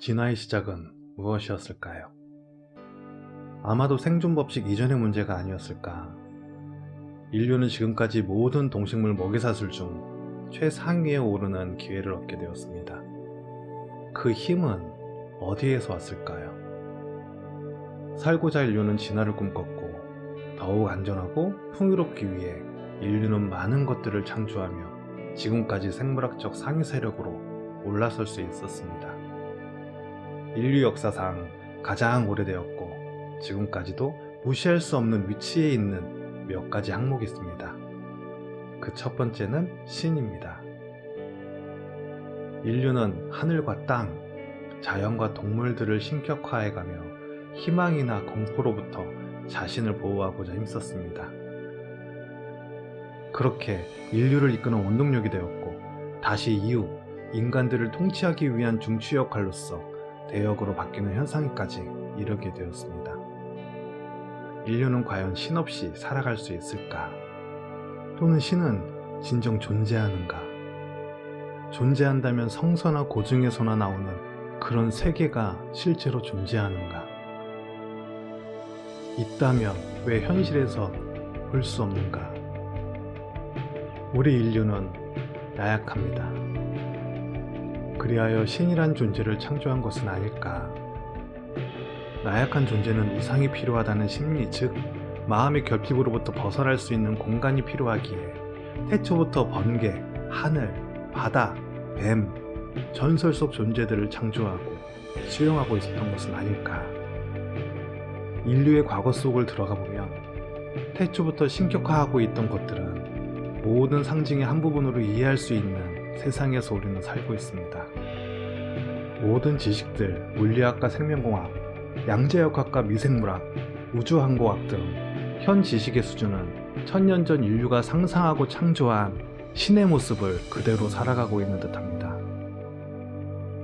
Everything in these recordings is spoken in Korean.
진화의 시작은 무엇이었을까요? 아마도 생존법칙 이전의 문제가 아니었을까. 인류는 지금까지 모든 동식물 먹이사슬 중 최상위에 오르는 기회를 얻게 되었습니다. 그 힘은 어디에서 왔을까요? 살고자 인류는 진화를 꿈꿨고, 더욱 안전하고 풍요롭기 위해 인류는 많은 것들을 창조하며 지금까지 생물학적 상위 세력으로 올라설 수 있었습니다. 인류 역사상 가장 오래되었고 지금까지도 무시할 수 없는 위치에 있는 몇 가지 항목이 있습니다. 그 첫 번째는 신입니다. 인류는 하늘과 땅, 자연과 동물들을 신격화해가며 희망이나 공포로부터 자신을 보호하고자 힘썼습니다. 그렇게 인류를 이끄는 원동력이 되었고, 다시 이후 인간들을 통치하기 위한 중추 역할로서 대역으로 바뀌는 현상까지 이르게 되었습니다. 인류는 과연 신 없이 살아갈 수 있을까? 또는 신은 진정 존재하는가? 존재한다면 성서나 고증에서나 나오는 그런 세계가 실제로 존재하는가? 있다면 왜 현실에서 볼 수 없는가? 우리 인류는 나약합니다. 그리하여 신이란 존재를 창조한 것은 아닐까? 나약한 존재는 우상이 필요하다는 심리, 즉 마음의 결핍으로부터 벗어날 수 있는 공간이 필요하기에 태초부터 번개, 하늘, 바다, 뱀, 전설 속 존재들을 창조하고 수용하고 있었던 것은 아닐까? 인류의 과거 속을 들어가 보면 태초부터 신격화하고 있던 것들은 모든 상징의 한 부분으로 이해할 수 있는 세상에서 우리는 살고 있습니다. 모든 지식들, 물리학과 생명공학, 양자역학과 미생물학, 우주항공학 등 현 지식의 수준은 천년 전 인류가 상상하고 창조한 신의 모습을 그대로 살아가고 있는 듯합니다.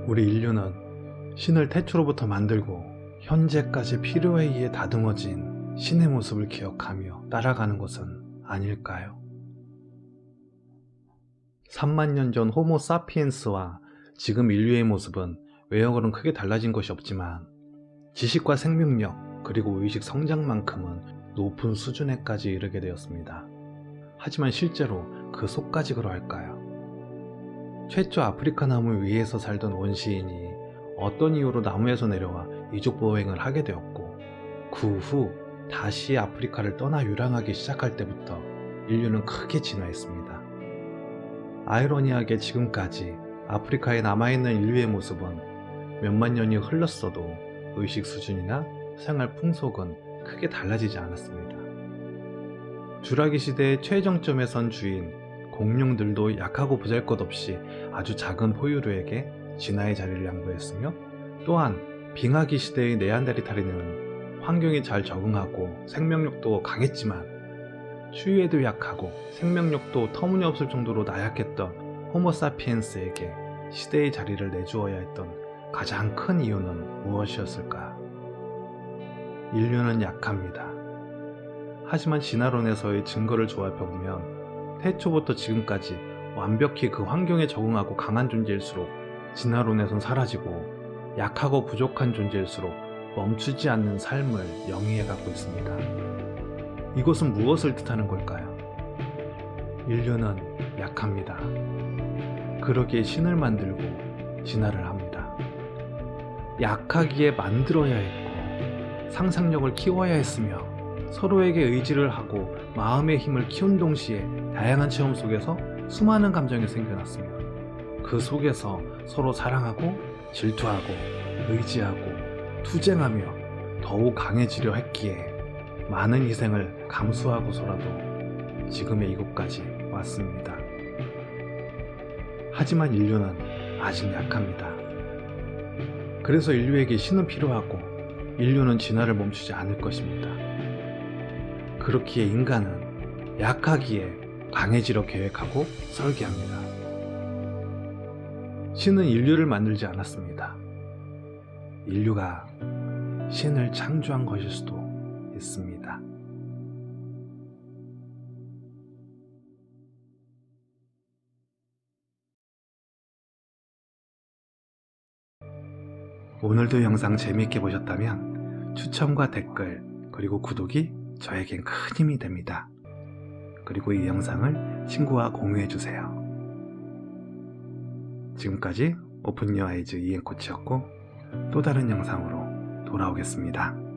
우리 인류는 신을 태초로부터 만들고 현재까지 필요에 의해 다듬어진 신의 모습을 기억하며 따라가는 것은 아닐까요? 3만 년 전 호모 사피엔스와 지금 인류의 모습은 외형으로는 크게 달라진 것이 없지만 지식과 생명력 그리고 의식 성장만큼은 높은 수준에까지 이르게 되었습니다. 하지만 실제로 그 속까지 그러할까요? 최초 아프리카 나무 위에서 살던 원시인이 어떤 이유로 나무에서 내려와 이족보행을 하게 되었고, 그 후 다시 아프리카를 떠나 유랑하기 시작할 때부터 인류는 크게 진화했습니다. 아이러니하게 지금까지 아프리카에 남아있는 인류의 모습은 몇만 년이 흘렀어도 의식 수준이나 생활 풍속은 크게 달라지지 않았습니다. 주라기 시대의 최정점에 선 주인 공룡들도 약하고 보잘것없이 아주 작은 포유류에게 진화의 자리를 양보했으며, 또한 빙하기 시대의 네안데르탈인은 환경에 잘 적응하고 생명력도 강했지만 추위에도 약하고 생명력도 터무니없을 정도로 나약했던 호모사피엔스에게 시대의 자리를 내주어야 했던 가장 큰 이유는 무엇이었을까? 인류는 약합니다. 하지만 진화론에서의 증거를 조합해보면 태초부터 지금까지 완벽히 그 환경에 적응하고 강한 존재일수록 진화론에선 사라지고, 약하고 부족한 존재일수록 멈추지 않는 삶을 영위해가고 있습니다. 이것은 무엇을 뜻하는 걸까요? 인류는 약합니다. 그러기에 신을 만들고 진화를 합니다. 약하기에 만들어야 했고 상상력을 키워야 했으며 서로에게 의지를 하고 마음의 힘을 키운 동시에 다양한 체험 속에서 수많은 감정이 생겨났으며, 그 속에서 서로 사랑하고 질투하고 의지하고 투쟁하며 더욱 강해지려 했기에 많은 희생을 감수하고서라도 지금의 이곳까지 왔습니다. 하지만 인류는 아직 약합니다. 그래서 인류에게 신은 필요하고 인류는 진화를 멈추지 않을 것입니다. 그렇기에 인간은 약하기에 강해지려 계획하고 설계합니다. 신은 인류를 만들지 않았습니다. 인류가 신을 창조한 것일 수도 있습니다. 오늘도 영상 재미있게 보셨다면 추천과 댓글 그리고 구독이 저에겐 큰 힘이 됩니다. 그리고 이 영상을 친구와 공유해주세요. 지금까지 오픈 유어 아이즈 이엔코치였고 또 다른 영상으로 돌아오겠습니다.